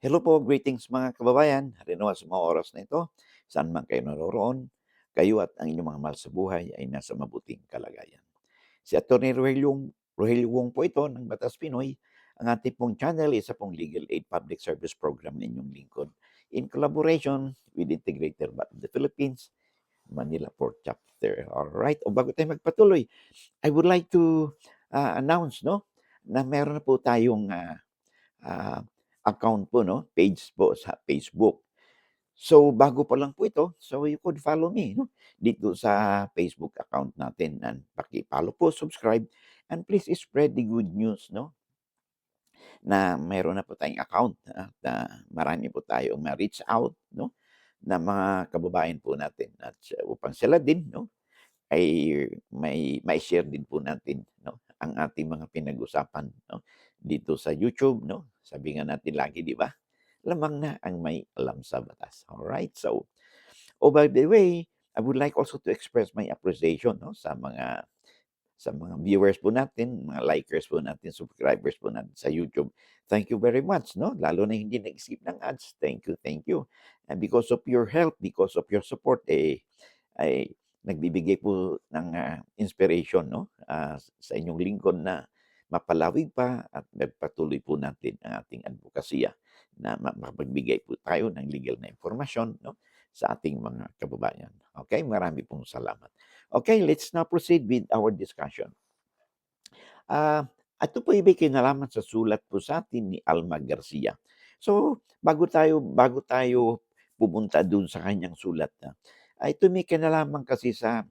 Hello po, greetings mga kababayan. Harinawa sa mga oras na ito, saan man kayo naroroon, kayo at ang inyong mga mahal sa buhay ay nasa mabuting kalagayan. Si Atty. Rogelio Wong po ito ng Batas Pinoy. Ang ating pong channel, isa pong legal aid public service program na inyong lingkod in collaboration with Integrated Bar of the Philippines, Manila Port Chapter. Alright, o bago tayo magpatuloy, I would like to announce na meron na po tayong ah, account po, page po sa Facebook. So, bago pa lang po ito, so you could follow me, dito sa Facebook account natin. And paki-follow po, subscribe, and please spread the good news, na meron na po tayong account at marami po tayong ma-reach out, na mga kababayan po natin at upang sila din, ay mai-share din po natin, ang ating mga pinag-usapan, dito sa YouTube, Sabi nga natin lagi, 'di ba? Lamang na ang may alam sa batas. Alright? So, by the way, I would like also to express my appreciation, sa mga viewers po natin, mga likers po natin, subscribers po natin sa YouTube. Thank you very much, lalo na hindi nag-skip ng ads. Thank you, thank you. And because of your help, because of your support, ay nagbibigay po ng inspiration, sa inyong lingkod na mapalawig pa at magpatuloy po natin ang ating advokasya na makapagbigay po tayo ng legal na impormasyon, sa ating mga kababayan. Okay, marami pong salamat. Okay, let's now proceed with our discussion. Ito po ibig kinalaman sa sulat po sa atin ni Alma Garcia. So, bago tayo pumunta dun sa kanyang sulat, ito may kinalaman kasi sa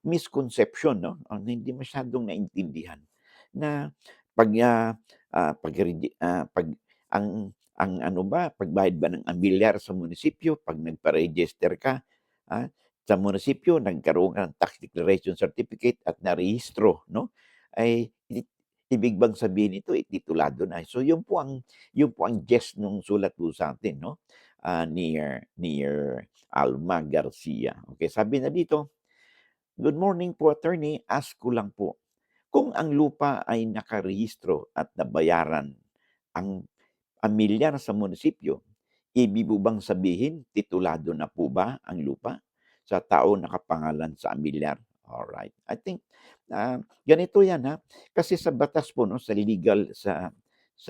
misconception, na hindi masyadong naintindihan na pag, ah, pag, pag ang ano ba, pagbayad ba ng amilyar sa munisipyo, 'pag nagpa-register ka, sa munisipyo, nagkaroon ka ng tax declaration certificate at narehistro, ay ibig bang sabihin nito, titulado na. So yun po ang gist nung sulat po sa atin, ni Alma Garcia. Okay, sabi na dito, "Good morning po attorney, ask ko lang po, kung ang lupa ay nakarehistro at nabayaran ang amilyar sa munisipyo, ibig po bang sabihin titulado na po ba ang lupa sa tao nakapangalan sa amilyar?" Alright. I think, ganito 'yan, kasi sa batas po, sa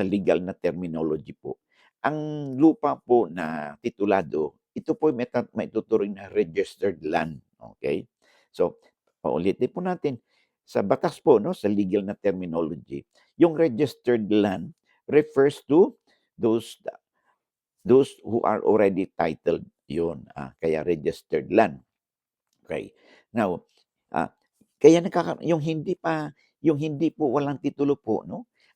legal na terminology po, ang lupa po na titulado, ito po maituturing na registered land, okay. So, paulitin po natin, sa batas po, sa legal na terminology, yung registered land refers to those those who are already titled, yun, kaya registered land. Okay. Now, ah, kaya yung hindi po walang titulo po,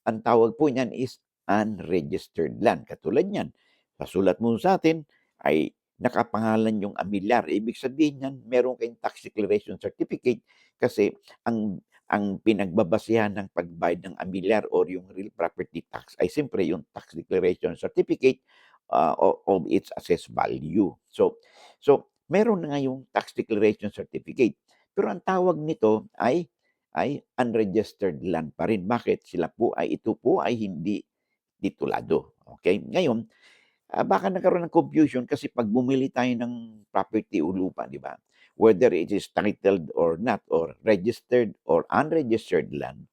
ang tawag po niyan is unregistered land. Katulad niyan, sa sulat mo sa atin ay nakapangalan yung amilyar. Ibig sabihin niyan, meron kayong tax declaration certificate kasi ang pinagbabasehan ng pagbayad ng amilyar or yung real property tax ay siyempre yung tax declaration certificate of its assessed value. So meron na ngayong tax declaration certificate. Pero ang tawag nito ay unregistered land pa rin. Bakit? Ito po ay hindi titulado. Okay? Ngayon, baka nagkaroon ng confusion kasi pag bumili tayo ng property o lupa, di ba? Whether it is titled or not, or registered or unregistered land,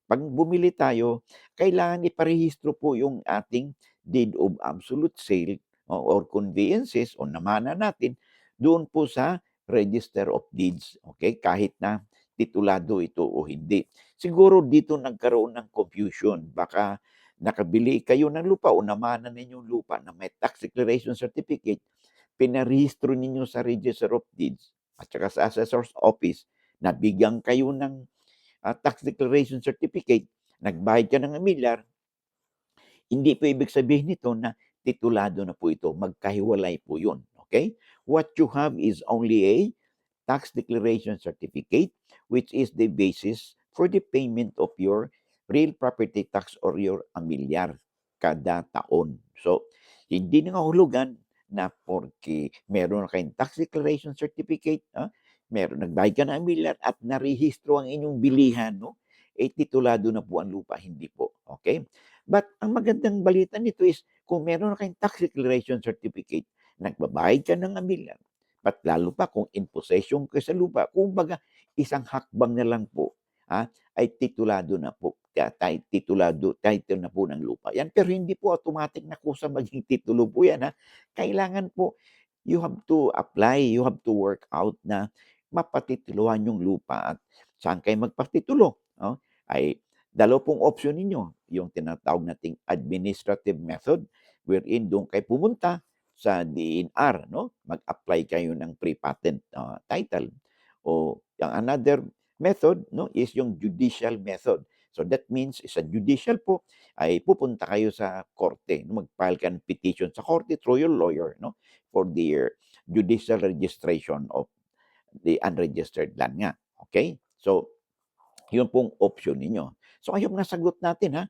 pag bumili tayo, kailangan iparehistro po yung ating deed of absolute sale or conveyances o namana natin doon po sa Register of Deeds. Okay? Kahit na titulado ito o hindi. Siguro dito nagkaroon ng confusion. Baka nakabili kayo ng lupa o namana ninyo lupa na may tax declaration certificate, pinarehistro ninyo sa Register of Deeds at saka sa Assessor's Office, nabigyan kayo ng tax declaration certificate, nagbayad ka ng amilyar, hindi po ibig sabihin nito na titulado na po ito. Magkahiwalay po yun. Okay? What you have is only a tax declaration certificate, which is the basis for the payment of your real property tax or your amilyar kada taon. So, hindi nangahulugan na porque meron na kayong tax declaration certificate, nagbayad ka ng amilyar at narehistro ang inyong bilihan, titulado na po ang lupa. Hindi po. Okay? But ang magandang balita nito is kung meron na kayong tax declaration certificate, nagbabayad ka ng amilyar, at lalo pa kung in possession ka sa lupa, kumbaga isang hakbang na lang po, ay titulado na po, title na po ng lupa yan. Pero hindi po automatic na kusa maging titulo po yan, Kailangan po, you have to apply, you have to work out na mapatituluhan yung lupa at saan kayo magpatitulo, ay dalawa pong option ninyo, yung tinatawag nating administrative method, wherein doon kayo pumunta sa DENR, mag-apply kayo ng pre-patent title. O yung another method, is yung judicial method. So that means sa judicial po ay pupunta kayo sa korte, mag-file ka ng petition sa korte through your lawyer, for the judicial registration of the unregistered land nga. Okay? So, yun pong option ninyo. So, ayun nasagot natin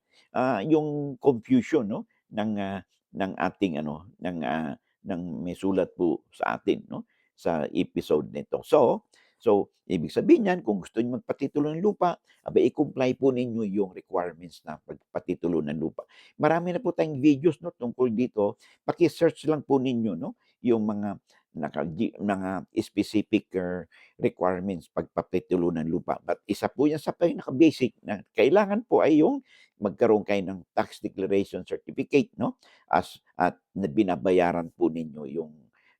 yung confusion ng ating ng may sulat po sa atin sa episode nito. So ibig sabihin niyan kung gusto niyo magpatitulo ng lupa, i-comply po ninyo yung requirements na pagpatitulo ng lupa. Marami na po tayong videos tungkol dito. Paki-search lang po ninyo yung mga mga specific requirements pagpapatulo ng lupa. But isa po yan sa pinaka-basic na kailangan po ay yung magkaroon kayo ng tax declaration certificate, at binabayaran po ninyo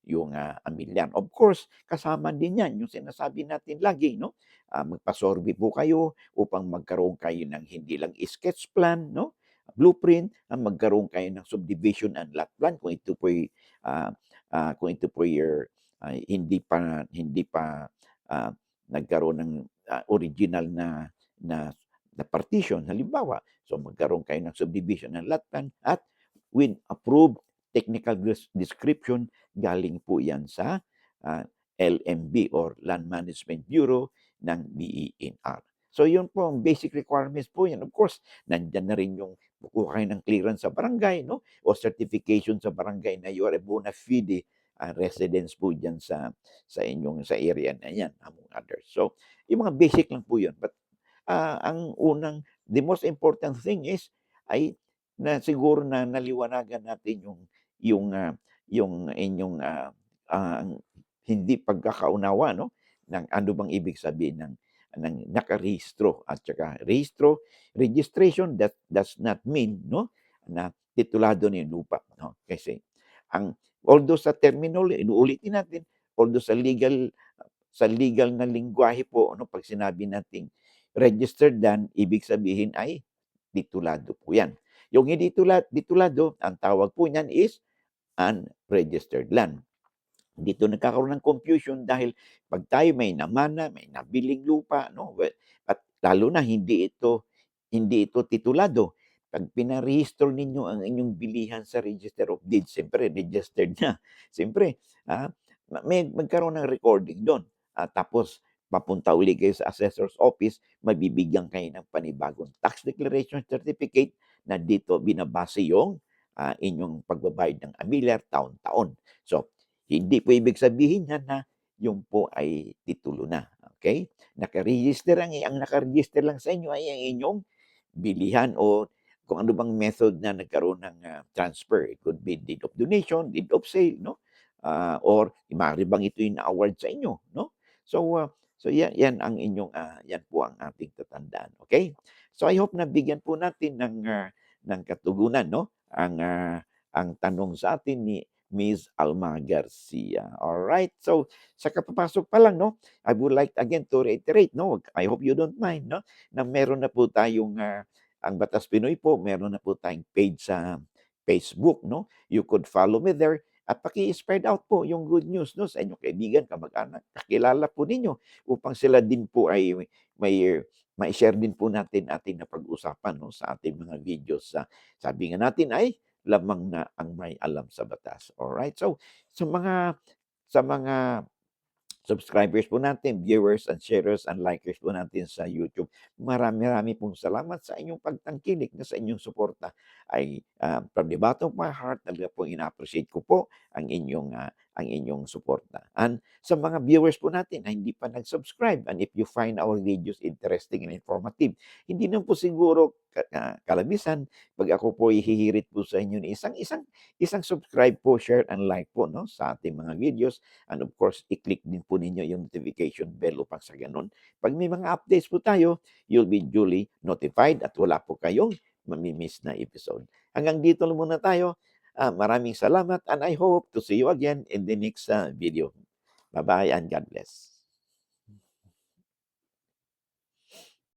yung amilyar. Of course, kasama din yan yung sinasabi natin lagi, magpa-survey po kayo upang magkaroon kayo ng hindi lang sketch plan, blueprint, magkaroon kayo ng subdivision and lot plan kung ito po your hindi pa nagkaroon ng original na partition halimbawa. So magkaroon kayo ng subdivision ng lot plan at with approved technical description galing po yan sa LMB or Land Management Bureau ng DENR. So yun po ang basic requirements po yan. Of course, nandyan na rin yung kukuha kayo ng clearance sa barangay, o certification sa barangay na you are a bona fide residence po dyan sa area na yan, among others. So, yung mga basic lang po yun. But the most important thing is ay na siguro na naliwanagan natin yung inyong hindi pagkakaunawa ng ano bang ibig sabihin ng nakarehistro at saka registration that does not mean na titulado na yung lupa, kasi although sa terminology inuulitin natin, although sa legal na lengguwahe po pag sinabi nating registered land, ibig sabihin ay titulado po yan. Yung hindi titulado, ang tawag po niyan is unregistered land. Dito nagkakaroon ng confusion dahil pag tayo may namana, may nabiling lupa, at lalo na hindi ito titulado. Pag pinarehistro ninyo ang inyong bilihan sa Register of Deeds, siyempre registered na. Siyempre, may magkaroon ng recording doon. Tapos papunta uli kayo sa assessor's office, mabibigyan kayo ng panibagong tax declaration certificate na dito binabase yung inyong pagbabayad ng amilyar taon-taon. So, hindi po ibig sabihin yan na yung po ay titulo na. Okay? Ang nakaregister lang sa inyo ay ang inyong bilihan o kung ano bang method na nagkaroon ng transfer. It could be deed of donation, deed of sale, or maaari bang ito yung na-award sa inyo, So yan ang inyong yan po ang ating tatandaan. Okay? So I hope na bigyan po natin ng katugunan ang tanong sa atin ni Ms. Alma Garcia. All right. So sa kapapasok pa lang I would like again to reiterate I hope you don't mind na meron na po tayong ang Batas Pinoy po, meron na po tayong page sa Facebook, You could follow me there. At paki-spread out po yung good news sa inyong kaibigan, kamag-anak, kakilala po ninyo upang sila din po ay may-share din po natin ating napag-usapan sa ating mga videos. Sabi nga natin ay lamang na ang may alam sa batas. Alright? So, sa mga subscribers po natin, viewers and sharers and likers po natin sa YouTube. Marami pong salamat sa inyong pagtangkilik na sa inyong suporta. Ay from the bottom of my heart, talaga pong ina-appreciate ko po ang inyong ang inyong suporta. And sa mga viewers po natin na hindi pa nag-subscribe, and if you find our videos interesting and informative, hindi naman po siguro kalabisan 'pag ako po hihirit po sa inyo ni isang subscribe po, share, and like po 'no, sa ating mga videos. And of course, i-click din po ninyo yung notification bell upang sa gano'n, 'pag may mga updates po tayo, you'll be duly notified at wala po kayong mami-miss na episode. Hanggang dito lang muna tayo. Maraming salamat and I hope to see you again in the next video. Bye-bye and God bless.